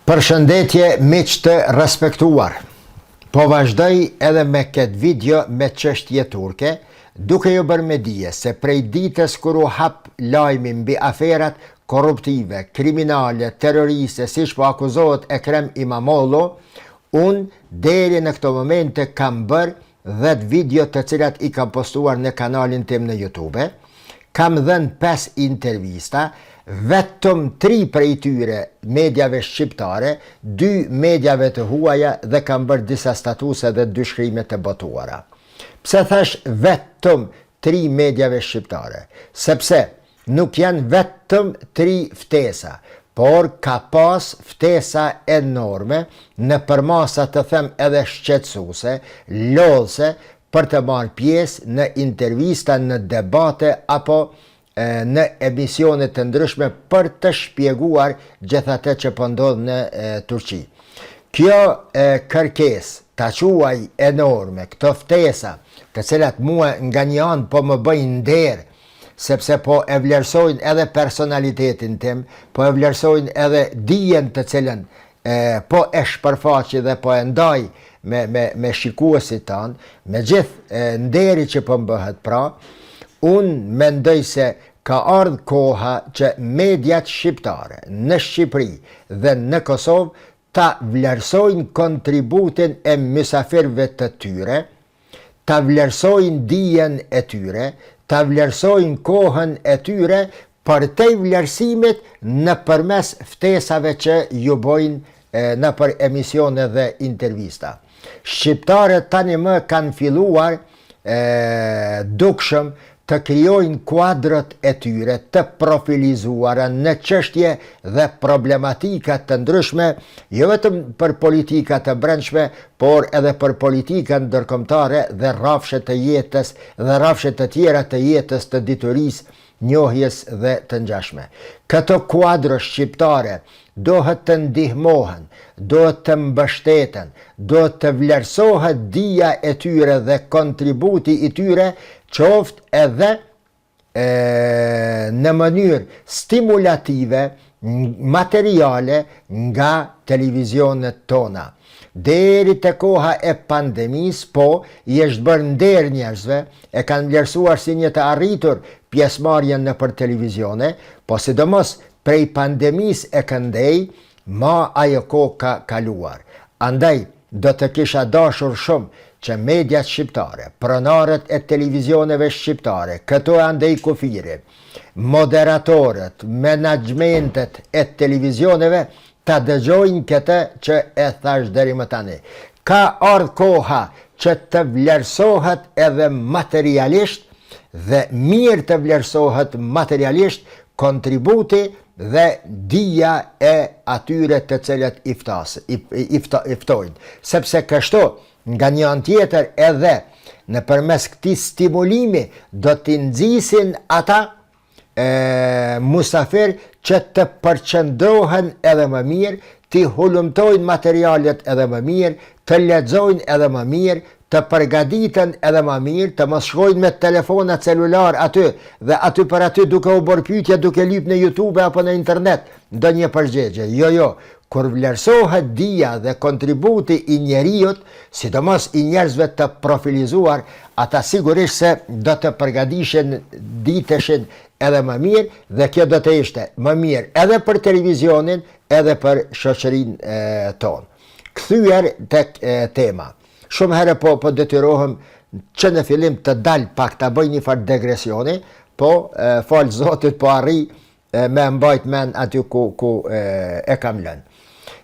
Përshëndetje miq të respektuar. Po vazhdoj edhe me këtë video me çështje turke, duke ju bërë me dije se prej ditës kur u hap lajmi mbi aferat korruptive, kriminale, terroriste, siç po akuzohet Ekrem İmamoğlu, unë deri në këto momente kam bërë 10 video të cilat i kam postuar në kanalin tim në YouTube. Kam dhënë 5 intervista, vetëm 3 prej tyre medjave shqiptare, 2 medjave të huaja dhe kam bërë disa statuse dhe 2 shkrime të botuara. Pse thash vetëm 3 medjave shqiptare? Sepse nuk janë vetëm 3 ftesa, por ka pas ftesa enorme në përmasa të them edhe shqetësuese, lodhse, për të marrë pjesë në intervista, në debate apo në emisione të ndryshme për të shpjeguar gjithë atë që po ndodh në Turqi. Kjo kërkesë, ta quaj enorme, këto ftesa, të cilat mua nga një anë po më bëjnë nder, sepse po e vlerësojnë edhe personalitetin tim, po e vlerësojnë edhe dijen të cilën po e shpërfaqi dhe po e ndaj me shikuesit tanë, me gjithë nderi që po mbëhet pra, unë mendoj se ka ardhur koha që mediat shqiptare në Shqipëri dhe në Kosovë ta vlerësojnë kontributin e mysafirëve të tyre, ta vlerësojnë dijen e tyre, ta vlerësojnë kohën e tyre për te vlerësimit në përmes ftesave që ju bojnë në për emisione dhe intervista. Shqiptarët tani më kanë filluar dukshëm të krijojnë kuadrët e tyre të profilizuara në çështje dhe problematika të ndryshme, jo vetëm për politika të brendshme, por edhe për politika ndërkombëtare dhe rrafshe të jetës dhe rrafshe të tjera të jetës, të diturisë, njohjes dhe të ngjashme. Këto kuadro shqiptare dohet të ndihmohen, dohet të mbështeten, dohet të vlerësohet dija e tyre dhe kontributi i tyre, qoftë edhe në mënyrë stimulative, materiale nga televizionet tona. Deri te koha e pandemis, po, i është bërë nder njerëzve, e kanë vlerësuar si një të arritur pjesëmarrjen në për televizione, po sidomos prej pandemis e këndej, ma ajo kohë ka kaluar. Andaj, do të kisha dashur shumë që mediat shqiptare, pronarët e televizioneve shqiptare, këto andej kufiri, moderatorët, menaxhmentet e televizioneve, ta dëgjojnë këtë që e thash deri më tani. Ka ardhur koha që të vlerësohet edhe materialisht dhe mirë të vlerësohet materialisht kontributi dhe dija e atyre të cilët i ftojnë. Sepse kështu, nga një anë tjetër edhe në përmes këtij stimulimi do t'i nxisin ata musafir që të përqendrohen edhe më mirë, t'i hulumtojnë materialet edhe më mirë, të lexojnë edhe më mirë, të përgatiten edhe më mirë, të mos shkojnë me telefona celular aty dhe aty për aty duke u bërë pyetje, duke lyp në YouTube apo në internet ndonjë përgjigje. Jo, kur vlerësohet dija dhe kontributi i njeriut, sidomos i njerëzve të profilizuar, ata sigurisht se do të përgatiteshin, diteshin edhe më mirë dhe kjo do të ishte më mirë edhe për televizionin, edhe për shoqërinë tonë. Kthyer tek tema. Shumë herë po detyrohem që në fillim të dal pak të bëj një farë degresioni, po fal Zotit po arri me mbajt men aty ku e kam lënë.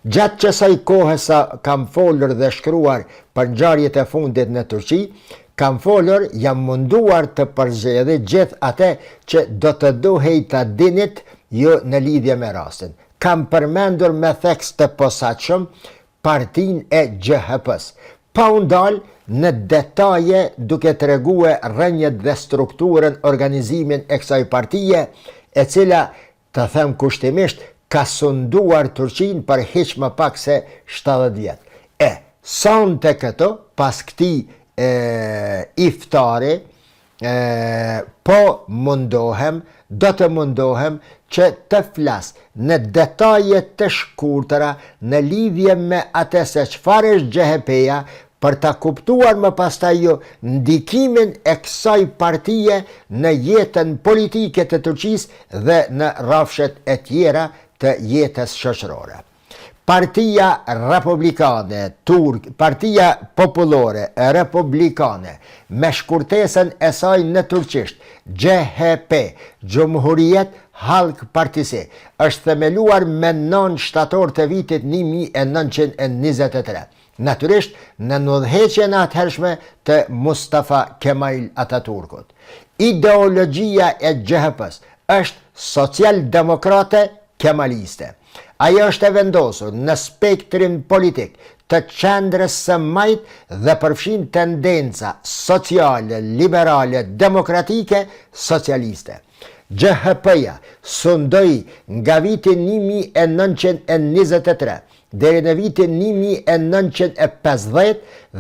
Gjatë kësaj kohe sa kam folur dhe shkruar për ngjarjet e fundit në Turqi, kam folur, jam munduar të përziej gjithë atë që do të duhej ta dinit ju në lidhje me rastin. Kam përmendur me theks të posaçëm partinë e GHP-s, pa u ndal në detaje duke treguar rrënjët dhe strukturën, organizimin e kësaj partije, e cila, të them kushtimisht, ka sunduar Turqinë për hiç më pak se 70 vjet. Sonte këto, pas këtij iftari, po mundohem do të mundohem që të flas në detaje të shkurtëra në lidhje me atë se çfarë është GHP-ja, për ta kuptuar më pastaj jo ndikimin e kësaj partie në jetën politike të Turqisë dhe në rrafshet e tjera të jetës shoqërore. Partia Republikane Turk, Partia Popullore Republikane, me shkurtesën e saj në turqisht, GHP, Gjumhuriet Halk Partisi, është themeluar me 9 shtator të vitit 1923. Natyrisht në udhëheqjen e atëhershme të Mustafa Kemal Ataturkut. Ideologjia e GHP-s është social-demokrate kemaliste. Ajo është e vendosur në spektrin politik të qendrës së majt dhe përfshin tendenca sociale, liberale, demokratike, socialiste. GHP-ja sundoi nga viti 1923 deri në vitin 1950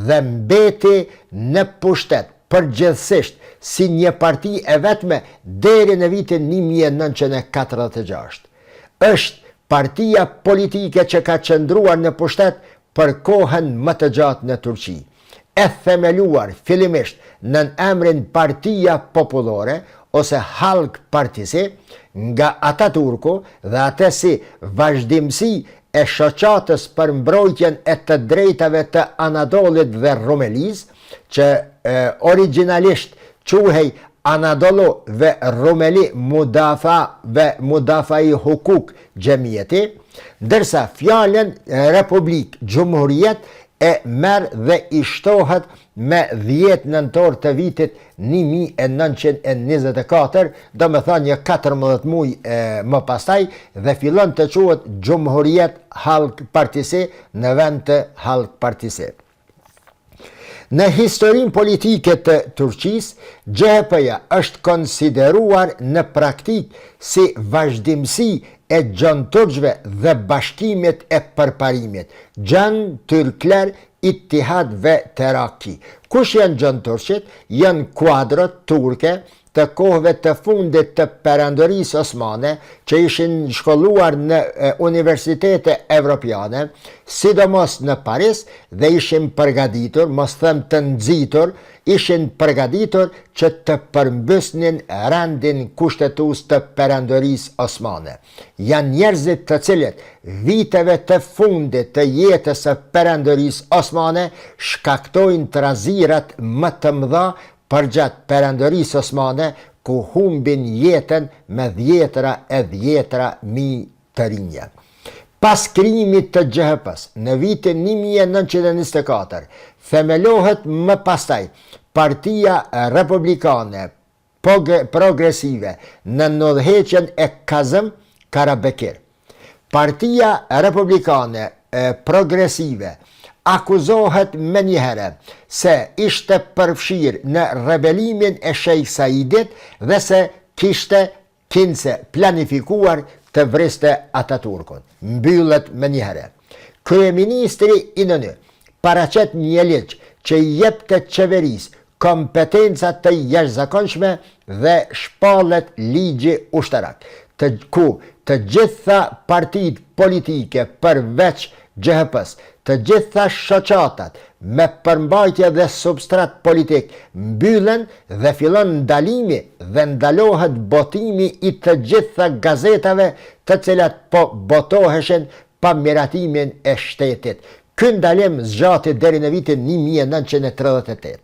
dhe mbeti në pushtet përgjithsisht si një parti e vetme deri në vitin 1946. Është partia politike që ka qëndruar në pushtet për kohën më të gjatë në Turqi. E themeluar fillimisht në emrin Partia Popullore ose Halk Partisi nga Ataturku dhe atë si vazhdimsi e shoqatës për mbrojtjen e të drejtave të Anadolit dhe Rumelis, që originalisht quhej Anadolu ve Rumeli Mudafa ve Mudafai Hukuk Gjemjeti, dërsa fjallën Republik Gjumhuriet e merr dhe i shtohet me 10 nëntor të vitit 1924, do me thënë një 14 muaj më pastaj, dhe fillon të quhet Gjumhuriet Halk Partisi në vend të Halk Partisi. Në historinë politike të Turqisë, GHP-ja është konsideruar në praktik si vazhdimsi e gjënturqve dhe bashkimit e përparimit, Gjën Türkler Ittihad ve Terakki. Kush janë gjënturqit? Janë kuadrot turke të kohëve të fundit të perandorisë osmane, që ishin shkolluar në universitete evropiane, sidomos në Paris, dhe ishin përgatitur, mos them të nxitur, ishin përgatitur që të përmbysnin rendin kushtetues të perandorisë osmane. Janë njerëzit të cilët viteve të fundit të jetës së perandorisë osmane shkaktojnë trazirat më të mëdha përgjatë perandorisë osmane, ku humbin jetën me dhjetra mijë të rinja. Pas krijimit të GHP-s në vitin 1924, themelohet më pastaj Partia Republikane Progresive në udhëheqjen e Kazım Karabekir. Partia Republikane Progresive akuzohet me njëherë se ishte përfshirë në rebelimin e Sheikh Saidit dhe se kishte planifikuar të vriste Ataturkun. Mbyllet me njëherë. Kryeministri Inönü paraqet një ligj që i jep të qeverisë kompetencat të jashtëzakonshme dhe shpallet ligji ushtarak, ku të gjitha partitë politike përveç GHP-s, të gjitha shoqatat me përmbajtje dhe substrat politik mbyllen dhe fillon ndalimi dhe ndalohet botimi i të gjitha gazetave të cilat po botoheshin pa miratimin e shtetit. Ky ndalim zgjati deri në vitin 1938.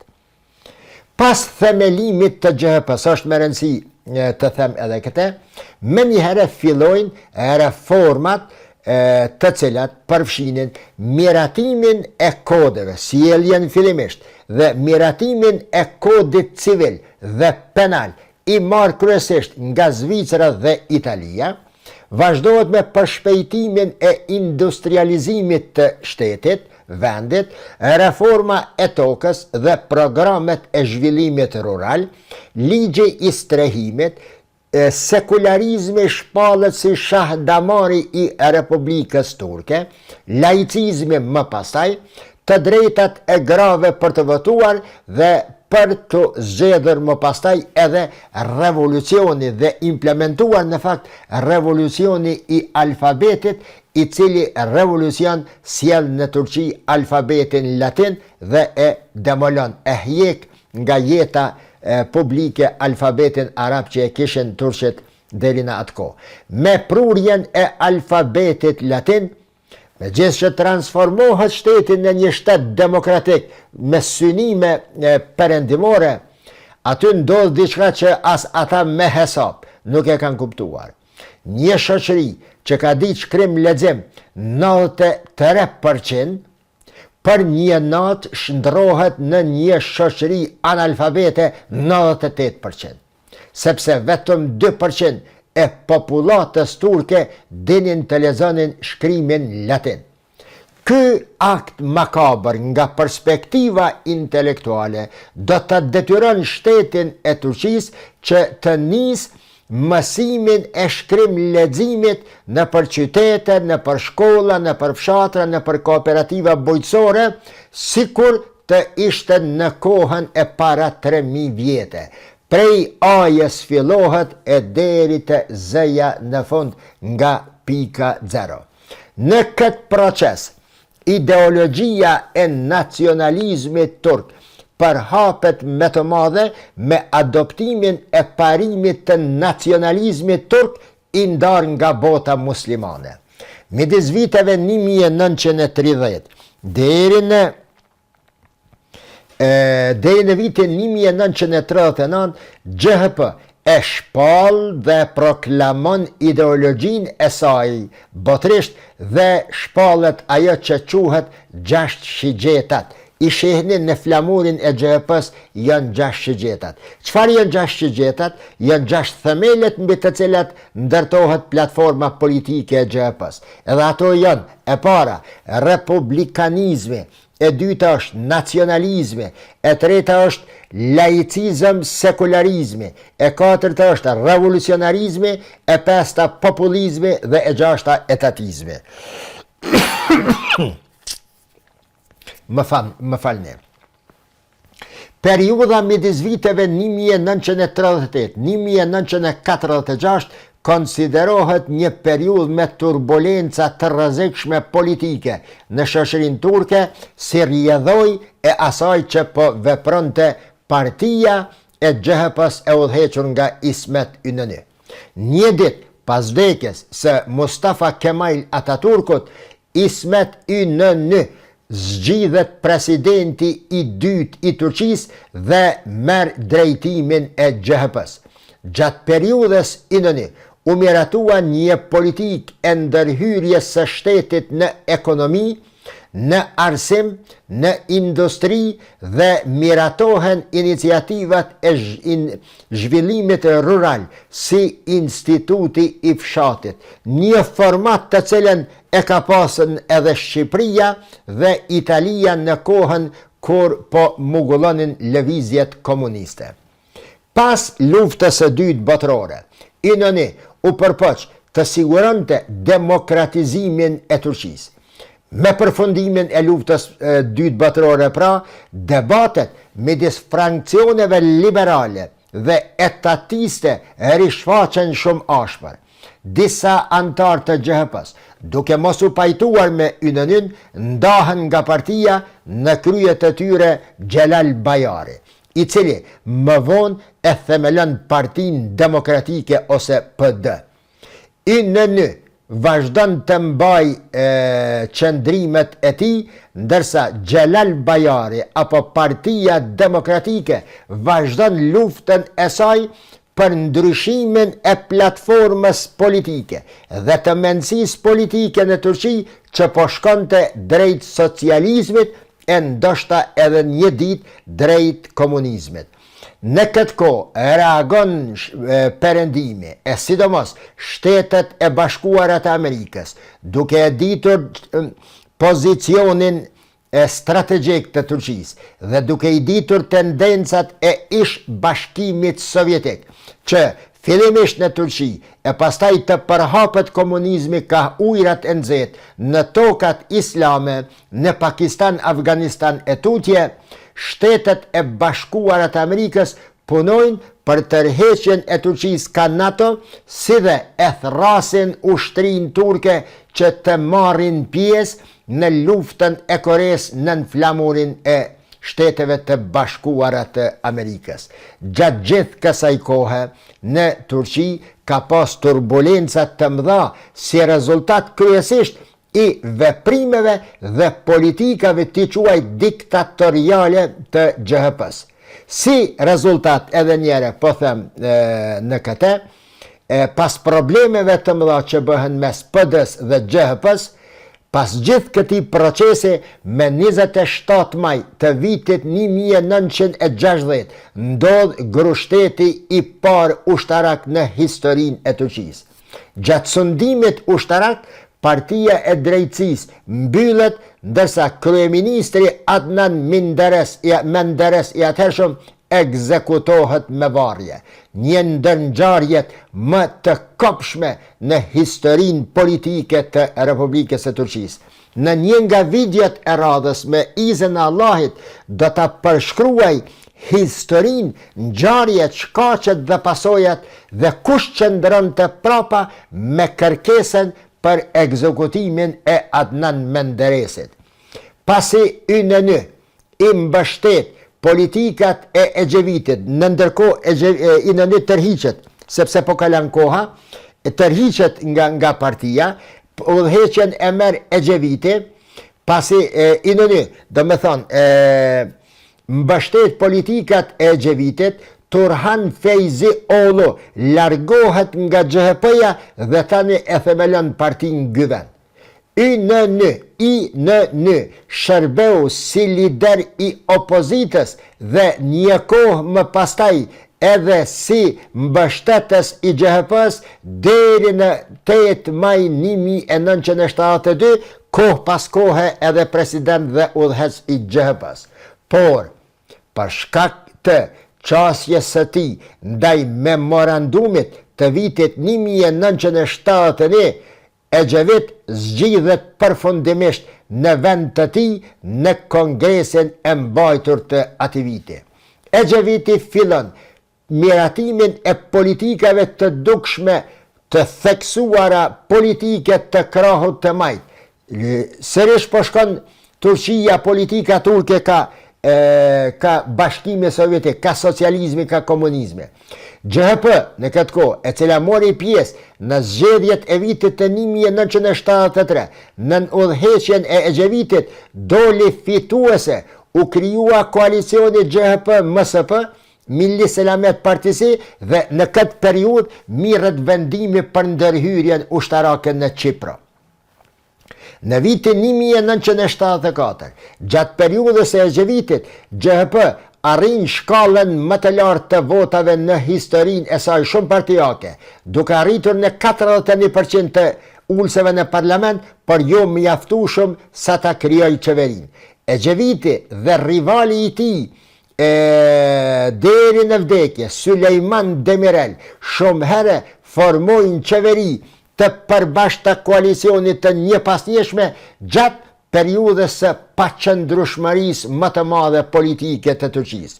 Pas themelimit të GHP-s, është me rëndësi të them edhe këtë, me njëherë fillojnë reformat të cilat përfshinin miratimin e kodeve, sjelljen fillimisht, dhe miratimin e kodit civil dhe penal, i marrë kryesisht nga Zvicra dhe Italia, vazhdohet me përshpejtimin e industrializimit të shtetit, vendit, reforma e tokës dhe programet e zhvillimit rural, ligji i strehimit, sekularizmi shpallet si shahdamari i Republikës Turke, laicizmi më pastaj, të drejtat e grave për të votuar dhe për të zgjedhur më pastaj edhe revolucioni dhe implementuar në fakt revolucioni I alfabetit, I cili revolucion sjell në Turqi alfabetin latin dhe e demolon, e hjek nga jeta publike alfabetin arab që e kishin turqit deri në atë kohë. Me prurjen e alfabetit latin, me gjithë që transformohet shtetin në një shtet demokratik me synime perëndimore, aty ndodh diçka që as ata me hesap nuk e kanë kuptuar. Një shoqëri që ka ditë shkrim lexim 93%, për një natë shndrohet në një shoqëri analfabete 98%, sepse vetëm 2% e popullatës turke dinin të lexonin shkrimin latin. Ky akt makabër nga perspektiva intelektuale do të detyron shtetin e Turqisë që të nisë mësimin e shkrim leximit në për qytete, në për shkolla, në për fshatra, në për kooperativa bujqësore, sikur të ishte në kohën e para 3000 vjete. Prej ajës fillohet e deri të Z-ja në fund nga pika 0. Në këtë proces, ideologjia e nacionalizmit turk përhapet me të madhe me adoptimin e parimit të nacionalizmit turk I ndar nga bota muslimane. Midis viteve 1930 deri në vitin 1939, GHP e shpall dhe proklamon ideologjinë e saj botërisht dhe shpallet ajo që quhet 6 shigjetat. I shihnin në flamurin e GHP-s janë 6 shigjetat. Çfarë janë 6 shigjetat? Janë 6 themelet mbi të cilat ndërtohet platforma politike e GHP-s. Edhe ato janë: e para, republikanizmi, e dyta është nacionalizmi, e treta është laicizëm sekularizmi, e katërta është revolucionarizmi, e pesta populizmi dhe e gjashta etatizmi. Më falni. Periudha midis viteve 1938-1946 konsiderohet një periudhë me turbulenca të rrezikshme politike në shoqërinë turke, si rrjedhoj e asaj që po vepronte partia e GHP-s e udhëhequr nga Ismet Inönü. Një ditë pas vdekjes së Mustafa Kemal Atatürkut, Ismet Inönü zgjidhet presidenti I dytë I Turqisë dhe merr drejtimin e GHP-s. Gjatë periudhës Inönü u miratua një politik e ndërhyrjes së shtetit në ekonomi, në arsim, në industri dhe miratohen iniciativat e zhvillimit rural si instituti I fshatit, një format të cilën e ka pasën edhe Shqipëria dhe Italia në kohën kur po mugullonin lëvizjet komuniste. Pas luftës së dytë botërore, Inönü u përpoq të siguronte demokratizimin e Turqisë. Me përfundimin e luftës dytë botërore debatet midis fraksioneve liberale dhe etatiste rishfaqen shumë ashpër. Disa antar të GHP-s, duke mos u pajtuar me Inönün, ndahen nga partia në krye të tyre Xhelal Bayari, I cili më vonë e themelon Partinë Demokratike ose PD. Inönü vazhdon të mbaj qëndrimet e tij, ndërsa Xhelal Bayari apo Partia Demokratike vazhdon luftën e saj për ndryshimin e platformës politike dhe të mendësisë politike në Turqi që po shkonte drejt socializmit e ndoshta edhe një ditë drejt komunizmit. Në këtë kohë reagon perëndimi e sidomos Shtetet e Bashkuara të Amerikës, duke e ditur pozicionin strategjik të Turqisë dhe duke I ditur tendencat e ish bashkimit sovjetik, që fillimisht në Turqi e pastaj të përhapet komunizmi ka ujrat e nxehtë në tokat islame, në Pakistan, Afganistan e tutje, Shtetet e Bashkuara të Amerikës punojnë për tërheqjen e Turqisë nga NATO, si dhe e thrasin ushtrinë turke që të marrin pjesë në luftën e Koreas nën flamurin e Shteteve të Bashkuara të Amerikës. Gjatë gjithë kësaj kohe, në Turqi ka pas turbulenca të mëdha si rezultat kryesisht i veprimeve dhe politikave të quaj diktatoriale të GHP-s. Si rezultat edhe njëre, po them në këtë, pas problemeve të mëdha që bëhen mes PD-s dhe GHP-s, pas gjithë këti procesi, me 27 maj të vitit 1960, ndodh grushteti i parë ushtarak në historinë e Turqisë. Gjatë sundimit ushtarak, Partia e Drejtësisë mbyllet, ndërsa kryeministri Adnan Menderes i atëhershëm ekzekutohet me varje. Një ndër ngjarjet më të kopshme në historinë politike të Republikës së Turqisë. Në një nga videot e radhës me izin e Allahit do ta përshkruaj historinë, ngjarjet, shkaqet dhe pasojat dhe kush qëndronte prapa me kërkesën për ekzekutimin e Adnan Menderesit. Pasi YNN i mbështet politikat e Ecevit, në ndërkohë YNN tërhiqet, sepse po kalan koha, tërhiqet nga partia, udhëheqjen e merr Eceviti, pasi YNN, do me thonë, mbështet politikat e Ecevitit, Turhan Feyzi Olu largohet nga GHP-ja dhe tani e themelon partinë Güven. YNN shërbeu si lider i opozitës dhe një kohë më pastaj edhe si mbështetës i GHP-s deri në 8 maj 1972, kohë pas kohe edhe president dhe udhëheq i GHP-s. Por, për shkak të qasjes së tij ndaj memorandumit të vitit 1971, Ecevit zgjidhet përfundimisht në vend të tij në Kongresin e mbajtur të atij viti. Eceviti fillon miratimin e politikave të dukshme të theksuara politike të krahut të majt. Sërish po shkon Turqia, politika turke ka bashkimi sovjetik, ka socializmi, ka komunizmi. GHP në këtë kohë, e cila mori pjesë në zgjedhjet e vitit të 1973, në udhëheqjen e Ecevitit, doli fituese, u krijua koalicioni GHP-MSP, Milli Selamet Partisi, dhe në këtë periudhë mirret vendimi për ndërhyrjen ushtarake në Çipër. Në vitin 1974, gjatë periudhës e Ecevitit, GHP arrin shkallën më të lartë të votave në historinë e saj shumë partijake, duke arritur në 41% të ulëseve në parlament, por jo mjaftueshëm sa ta krijojë qeverinë. Eceviti dhe rivali i tij deri në vdekje, Sulejman Demirel, shumë herë formojnë qeveri të përbashkëta koalicionit të njëpasnjeshme gjatë periudhës së paqëndrueshmërisë më të madhe politike të Turqisë.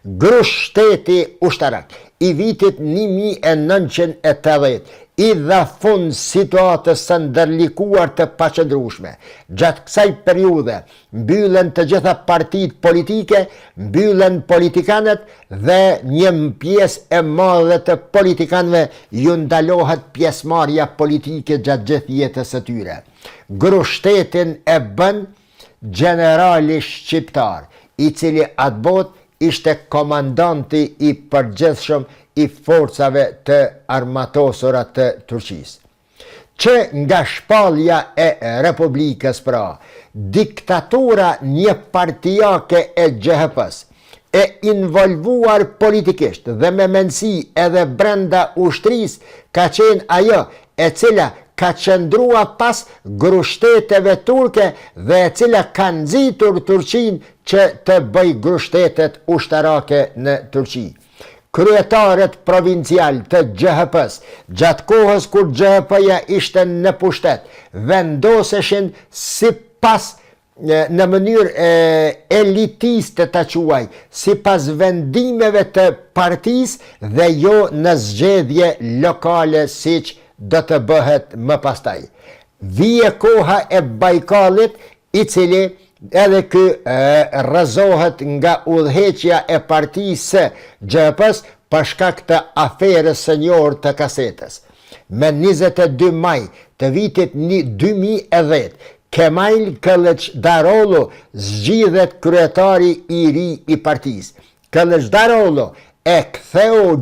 Grushteti ushtarak i vitit 1980 i dha fund situatës së ndërlikuar të paqëndrueshme. Gjatë kësaj periudhe mbyllen të gjitha partitë politike, mbyllen politikanët dhe një pjesë e madhe të politikanëve ju ndalohet pjesëmarrja politike gjatë gjithë jetës së tyre. Grushtetin e bën generali shqiptar, i cili atë botë ishte komandanti i përgjithshëm i forcave të armatosura të Turqisë. Që nga shpallja e Republikës pra, diktatura një partijake e GHP-s, e involvuar politikisht dhe me mendësi edhe brenda ushtrisë, ka qenë ajo e cila ka qëndrua pas grushteteve turke dhe e cila ka nxitur Turqinë që të bëj grushtetet ushtarake në Turqi. Kryetarët provincial të GHP-s, gjatë kohës kur GHP-ja ishte në pushtet, vendoseshin sipas në mënyrë elitiste të quaj, si pas vendimeve të partisë dhe jo në zgjedhje lokale si që do të bëhet më pastaj. Vije koha e Bajkallit, i cili edhe kë rrëzohet nga udhëheqja e partisë GJP-s për shkak të aferës së njohur të kasetës. Me 22 maj të vitit 2010, Kemal Kılıçdaroğlu zgjidhet kryetari i ri i partisë. Kılıçdaroğlu e ktheu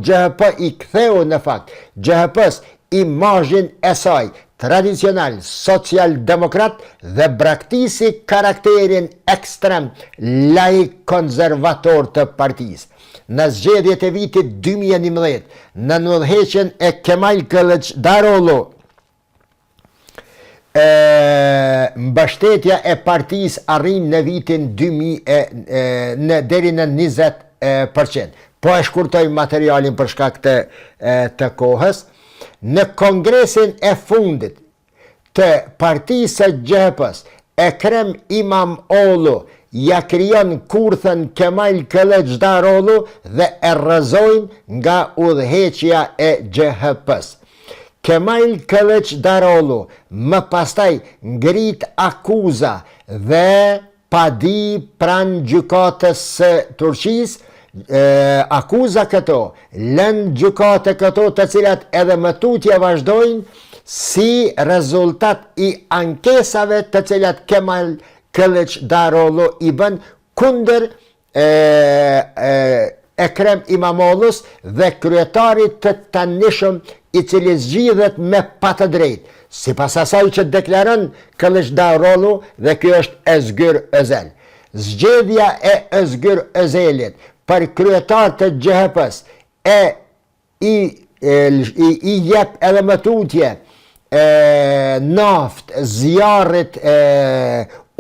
në fakt GJP-s imazhin e saj tradicional social-demokrat dhe braktisi karakterin ekstrem laik konservator të partisë. Në zgjedhjet e vitit 2011, në udhëheqjen e Kemal Kılıçdaroğlu, mbështetja e partisë arrin në vitin 2000 deri në 20%. Po e shkurtoj materialin për shkak të kohës. Në kongresin e fundit të partisë së GJP-s, Ekrem İmamoğlu ja krijon kurthën Kemal Kılıçdaroğlu dhe e rrëzojnë nga udhëheqja e GJP-s. Kemal Kılıçdaroğlu më pastaj ngrit akuza dhe padi pranë gjykatës së Turqisë, akuza këto, lënë gjykate këto të cilat edhe më tutje vazhdojnë si rezultat i ankesave të cilat Kemal Kılıçdaroğlu i bën kundër Ekrem İmamoğlu's dhe kryetarit të tanishëm i cili zgjidhet me patë drejtë, sipas asaj që deklaron Kılıçdaroğlu dhe kjo është Özgür Özel. Zgjedhja e Özgür Özel'it për kryetar të GJP-s i jep edhe më tutje naft zjarrit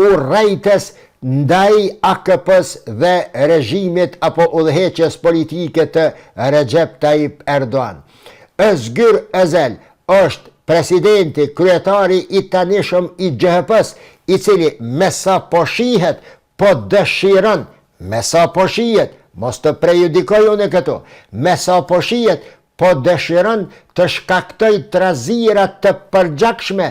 urrejtës ndaj AKP-s dhe regjimit apo udhëheqjes politike të Recep Tayyip Erdogan. Özgür Özel është presidenti, kryetari i tanishëm i GJP-s, i cili me sa po shihet, po dëshiron, me sa po shihet, mos të prejudikoj unë këto, me sa po shihet, po dëshiron të shkaktoj trazirat të përgjakshme,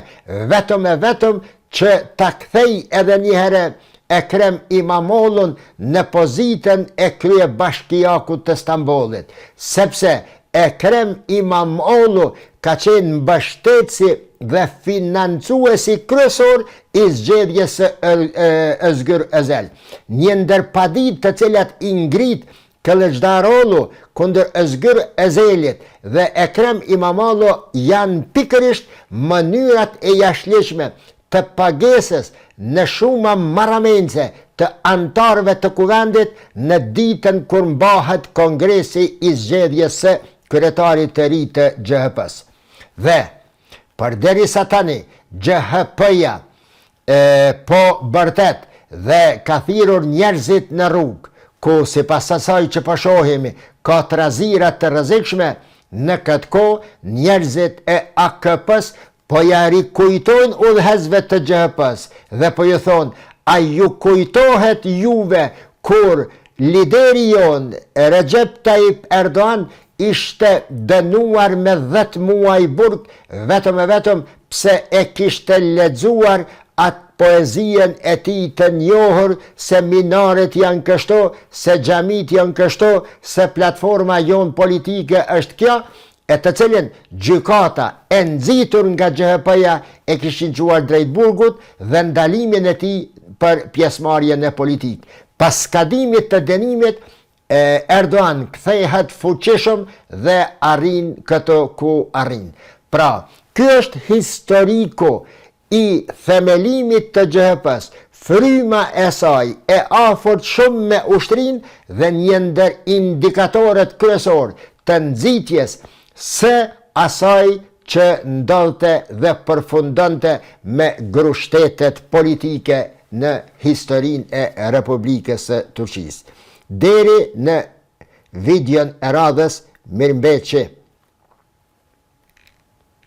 vetëm e vetëm që ta kthej edhe një herë Ekrem İmamoğlu'n në pozitën e kryebashkiakut të Stambollit, sepse Ekrem İmamoğlu ka qenë mbështetësi dhe financuesi kryesor i zgjedhjes së Özgür Özel. Një ndër padit të cilat i ngrit Kılıçdaroğlu kundër Özgür Özel'it dhe Ekrem İmamoğlu janë pikërisht mënyrat e jashtëligjshme të pagesës në shuma marramense të antarëve të kuvendit në ditën kur mbahet kongresi i zgjedhjes së kryetarit të ri të GJP-s. Dhe përderisa tani GJP-ja po bërtet dhe ka thirrur njerëzit në rrugë, ku sipas asaj që po shohimi ka trazira të rrezikshme, në këtë kohë njerëzit e AKP-s po ja rikujtojnë udhëhesve të GJP-s dhe po ju thonë, a ju kujtohet juve kur lideri jonë Recep Tayyip Erdogan ishte dënuar me 10 muaj burg vetëm e vetëm pse e kishte lexuar atë poezien e tij të njohur se minaret janë kështu, se xhamit janë kështu, se platforma jonë politike është kjo, e të cilin gjykata e nxitur nga GJP-ja e kishin quar drejt burgut dhe ndalimin e tij për pjesëmarrjen e politikë. Pas skadimit të dënimit, Erdogan kthehet fuqishëm dhe arrin këto ku arrin. Pra, ky është historiku i themelimit të GJP-s, fryma e saj e afërt shumë me ushtrinë dhe një ndër indikatorët kryesor të nxitjes së asaj që ndodhte dhe përfundonte me grushtetet politike në historinë e Republikës së Turqisë. Deri në videon e radhës, mirëmbëjtje.